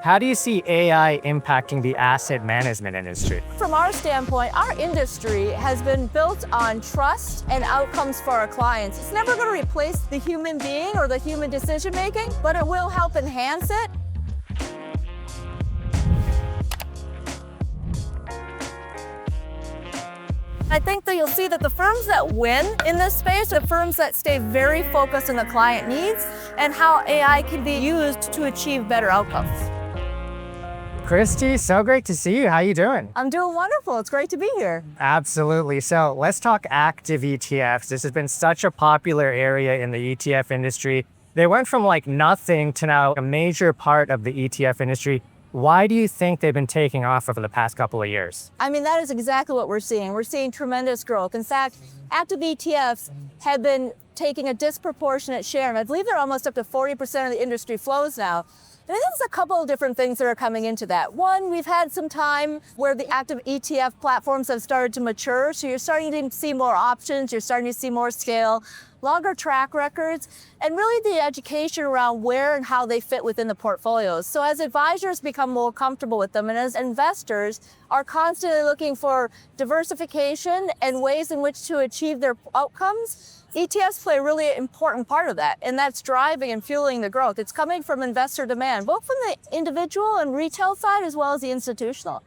How do you see AI impacting the asset management industry? From our standpoint, our industry has been built on trust and outcomes for our clients. It's never going to replace the human being or the human decision making, but it will help enhance it. I think that you'll see that the firms that win in this space are the firms that stay very focused on the client needs and how AI can be used to achieve better outcomes. Kristie, so great to see you. How you doing? I'm doing wonderful. It's great to be here. Absolutely. So let's talk active ETFs. This has been such a popular area in the ETF industry. They went from like nothing to now a major part of the ETF industry. Why do you think they've been taking off over the past couple of years? I mean, that is exactly what we're seeing. We're seeing tremendous growth. In fact, active ETFs have been taking a disproportionate share. And I believe they're almost up to 40% of the industry flows now. And I think there's a couple of different things that are coming into that. One, we've had some time where the active ETF platforms have started to mature. So you're starting to see more options, you're starting to see more scale, longer track records, and really the education around where and how they fit within the portfolios. So as advisors become more comfortable with them and as investors are constantly looking for diversification and ways in which to achieve their outcomes, ETFs play a really important part of that, and that's driving and fueling the growth. It's coming from investor demand, both from the individual and retail side as well as the institutional.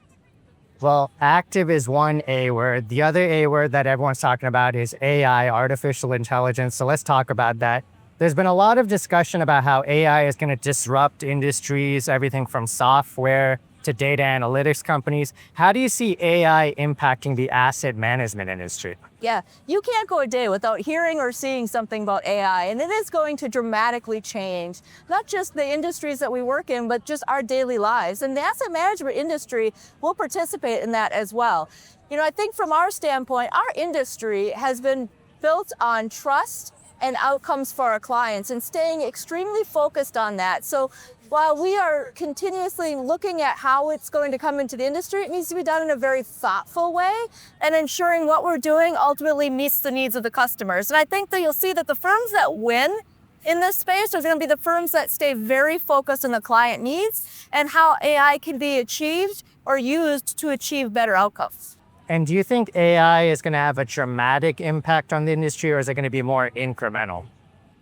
Well, active is one A word. The other A word that everyone's talking about is AI, artificial intelligence. So let's talk about that. There's been a lot of discussion about how AI is going to disrupt industries, everything from software to data analytics companies. How do you see AI impacting the asset management industry? Yeah, you can't go a day without hearing or seeing something about AI, and it is going to dramatically change not just the industries that we work in, but just our daily lives. And the asset management industry will participate in that as well. You know, I think from our standpoint, our industry has been built on trust and outcomes for our clients and staying extremely focused on that. So while we are continuously looking at how it's going to come into the industry, it needs to be done in a very thoughtful way and ensuring what we're doing ultimately meets the needs of the customers. And I think that you'll see that the firms that win in this space are going to be the firms that stay very focused on the client needs and how AI can be achieved or used to achieve better outcomes. And do you think AI is going to have a dramatic impact on the industry, or is it going to be more incremental?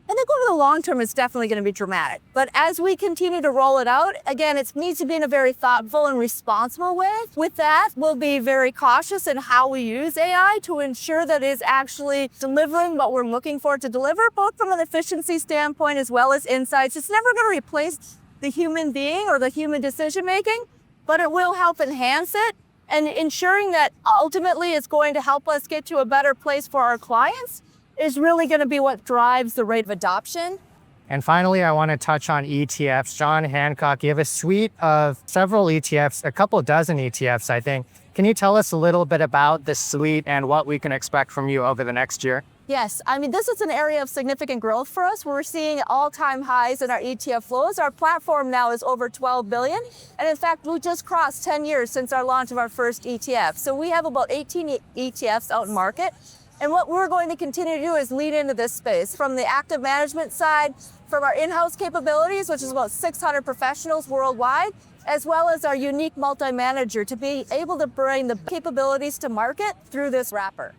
I think over the long term, it's definitely going to be dramatic. But as we continue to roll it out, again, it needs to be in a very thoughtful and responsible way. With that, we'll be very cautious in how we use AI to ensure that it is actually delivering what we're looking for it to deliver, both from an efficiency standpoint as well as insights. It's never going to replace the human being or the human decision making, but it will help enhance it. And ensuring that ultimately it's going to help us get to a better place for our clients is really going to be what drives the rate of adoption. And finally, I want to touch on ETFs. John Hancock, you have a suite of several ETFs, a couple dozen ETFs, I think. Can you tell us a little bit about the suite and what we can expect from you over the next year? Yes, I mean, this is an area of significant growth for us. We're seeing all-time highs in our ETF flows. Our platform now is over 12 billion. And in fact, we just crossed 10 years since our launch of our first ETF. So we have about 18 ETFs out in market. And what we're going to continue to do is lead into this space from the active management side, from our in-house capabilities, which is about 600 professionals worldwide, as well as our unique multi-manager to be able to bring the capabilities to market through this wrapper.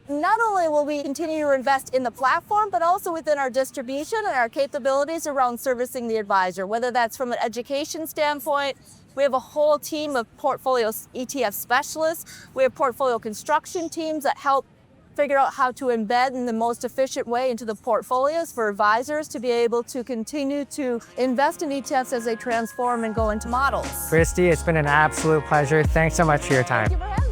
Not only will we continue to invest in the platform, but also within our distribution and our capabilities around servicing the advisor, whether that's from an education standpoint. We have a whole team of portfolio ETF specialists. We have portfolio construction teams that help figure out how to embed in the most efficient way into the portfolios for advisors to be able to continue to invest in ETFs as they transform and go into models. Kristie, it's been an absolute pleasure. Thanks so much for your time. Thank you for having me.